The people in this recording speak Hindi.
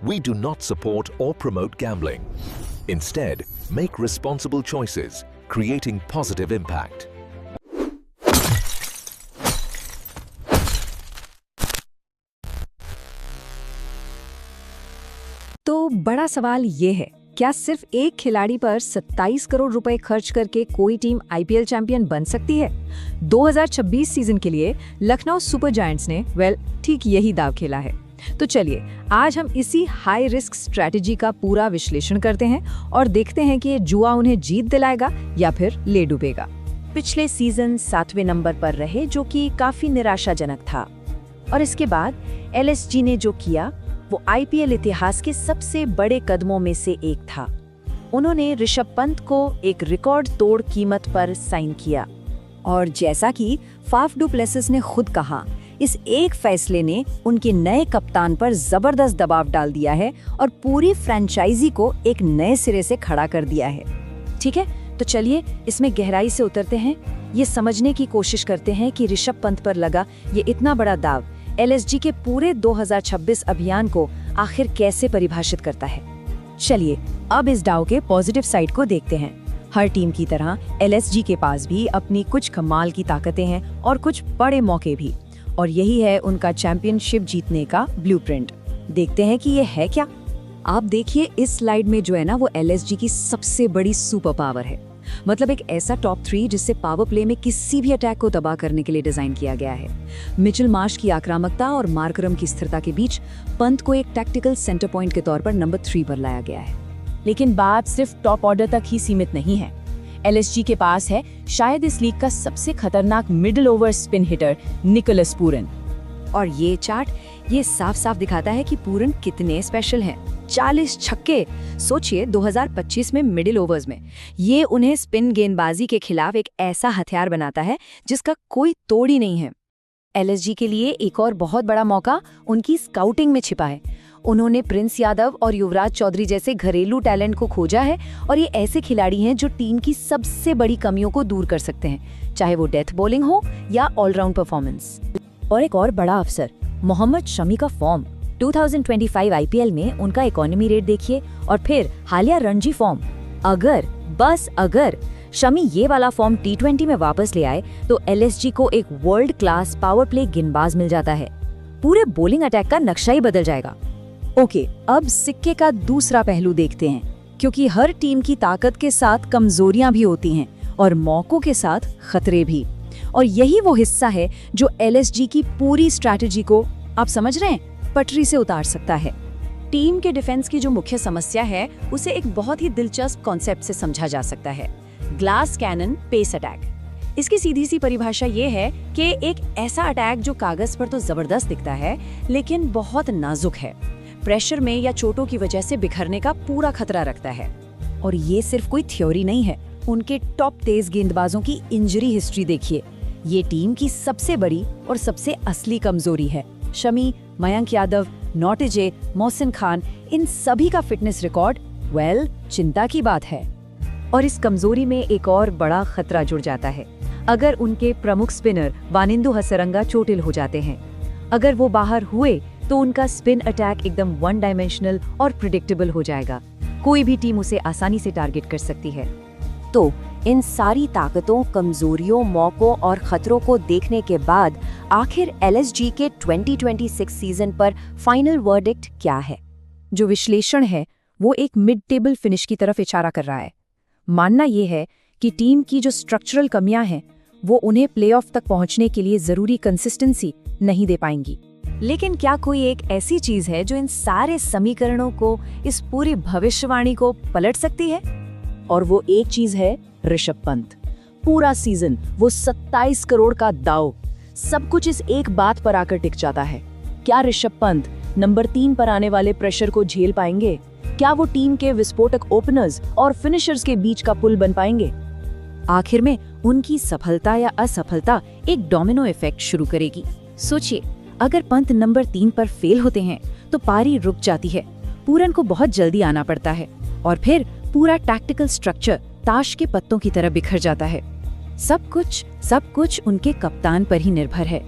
We do not support or promote gambling. Instead, make responsible choices, creating positive impact. तो बड़ा सवाल ये है, क्या सिर्फ एक खिलाड़ी पर 27 करोड़ रुपए खर्च करके कोई टीम आईपीएल चैंपियन बन सकती है? 2026 सीजन के लिए लखनऊ सुपर जायंट्स ने ठीक यही दाव खेला है। तो चलिए आज हम इसी हाई रिस्क स्ट्रेटेजी का पूरा विश्लेषण करते हैं और देखते हैं कि ये जुआ उन्हें जीत दिलाएगा या फिर ले डूबेगा। पिछले सीजन 7वें नंबर पर रहे, जो कि काफी निराशाजनक था, और इसके बाद एलएसजी ने जो किया वो आईपीएल इतिहास के सबसे बड़े कदमों में से एक था। उन्होंने ऋषभ पंत को एक रिकॉर्ड तोड़ कीमत पर साइन किया, और जैसा कि फाफ डू प्लेसिस ने खुद कहा, इस एक फैसले ने उनके नए कप्तान पर जबरदस्त दबाव डाल दिया है और पूरी फ्रेंचाइजी को एक नए सिरे से खड़ा कर दिया है। ठीक है, तो चलिए इसमें गहराई से उतरते हैं, ये समझने की कोशिश करते हैं कि ऋषभ पंत पर लगा ये इतना बड़ा दाव एलएसजी के पूरे 2026 अभियान को आखिर कैसे परिभाषित करता है। चलिए अब इस दाव के पॉजिटिव साइड को देखते हैं। हर टीम की तरह एलएसजी के पास भी अपनी कुछ कमाल की ताकतें हैं और कुछ बड़े मौके भी, और यही है उनका चैंपियनशिप जीतने का ब्लूप्रिंट। देखते हैं कि ये है क्या। आप देखिए इस स्लाइड में जो है ना, वो एलएसजी की सबसे बड़ी सुपर पावर है। मतलब एक ऐसा टॉप 3 जिससे पावर प्ले में किसी भी अटैक को तबाह करने के लिए डिजाइन किया गया है। मिचेल मार्श की आक्रामकता और मार्करम की स्थिरता के बीच पंत को एक टैक्टिकल सेंटर पॉइंट के तौर पर नंबर 3 पर लाया गया है। लेकिन बात सिर्फ टॉप ऑर्डर तक ही सीमित नहीं है। एलएसजी के पास है शायद इस लीग का सबसे खतरनाक middle over spin hitter Nicholas Pooran. और ये चार्ट ये साफ साफ दिखाता है कि पूरन कितने स्पेशल हैं। 40 छक्के, सोचिए 2025 में मिडिल ओवर्स में। ये उन्हें स्पिन गेंदबाजी के खिलाफ एक ऐसा हथियार बनाता है जिसका कोई तोड़ ही नहीं है। एलएसजी के लिए एक और बहुत बड़ा मौका उनकी स्काउटिंग में छिपा है। उन्होंने प्रिंस यादव और युवराज चौधरी जैसे घरेलू टैलेंट को खोजा है, और ये ऐसे खिलाड़ी हैं जो टीम की सबसे बड़ी कमियों को दूर कर सकते हैं, चाहे वो डेथ बॉलिंग हो या ऑलराउंड परफॉर्मेंस। और एक और बड़ा अवसर, मोहम्मद शमी का फॉर्म। 2025 आईपीएल में उनका इकोनॉमी रेट देखिए, और फिर हालिया रणजी फॉर्म। अगर शमी ये वाला फॉर्म T20 में वापस ले आए तो एलएसजी को एक वर्ल्ड क्लास पावर प्ले गेंदबाज मिल जाता है। पूरे बॉलिंग अटैक का नक्शा ही बदल जाएगा। ओके, अब सिक्के का दूसरा पहलू देखते हैं, क्योंकि हर टीम की ताकत के साथ कमजोरियां भी होती हैं और मौकों के साथ खतरे भी। और यही वो हिस्सा है जो एलएसजी की पूरी स्ट्रैटेजी को, आप समझ रहे हैं, पटरी से उतार सकता है। टीम के डिफेंस की जो मुख्य समस्या है उसे एक बहुत ही दिलचस्प कॉन्सेप्ट से समझा जा सकता है, ग्लास कैनन पेस अटैक। इसकी सीधी सी परिभाषा ये है कि एक ऐसा अटैक जो कागज पर तो जबरदस्त दिखता है लेकिन बहुत नाजुक है, प्रेशर में या चोटों की वजह से बिखरने का पूरा खतरा रखता है। और ये सिर्फ कोई थ्योरी नहीं है, उनके टॉप तेज गेंदबाजों की इंजरी हिस्ट्री देखिए। ये टीम की सबसे बड़ी और सबसे असली कमजोरी है। शमी, मयंक यादव, नॉटिजे, मोहसिन खान, इन सभी का फिटनेस रिकॉर्ड चिंता की बात है। और इस कमजोरी में एक और बड़ा खतरा जुड़ जाता है। अगर उनके प्रमुख स्पिनर वानिंदु हसरंगा चोटिल हो जाते हैं, अगर वो बाहर हुए तो उनका स्पिन अटैक एकदम वन डायमेंशनल और प्रिडिक्टेबल हो जाएगा। कोई भी टीम उसे आसानी से टारगेट कर सकती है। तो इन सारी ताकतों, कमजोरियों, मौकों और खतरों को देखने के बाद आखिर एलएसजी के 2026 सीजन पर फाइनल वर्डिक्ट क्या है? जो विश्लेषण है वो एक मिड टेबल फिनिश की तरफ इशारा कर रहा है। मानना ये है कि टीम की जो स्ट्रक्चरल कमियां हैं वो उन्हें प्लेऑफ तक पहुंचने के लिए जरूरी कंसिस्टेंसी नहीं दे पाएंगी। लेकिन क्या कोई एक ऐसी चीज है जो इन सारे समीकरणों को, इस पूरी भविष्यवाणी को पलट सकती है? और वो एक चीज है ऋषभ पंत। पूरा सीजन वो 27 करोड़ का दाव, सब कुछ इस एक बात पर आकर टिक जाता है। क्या ऋषभ पंत नंबर 3 पर आने वाले प्रेशर को झेल पाएंगे? क्या वो टीम के विस्फोटक ओपनर्स और फिनिशर्स के बीच का पुल बन पाएंगे? आखिर में उनकी सफलता या असफलता एक डोमिनो इफेक्ट शुरू करेगी। सोचिए, अगर पंत नंबर 3 पर फेल होते हैं तो पारी रुक जाती है, पूरन को बहुत जल्दी आना पड़ता है, और फिर पूरा टैक्टिकल स्ट्रक्चर ताश के पत्तों की तरह बिखर जाता है। सब कुछ उनके कप्तान पर ही निर्भर है।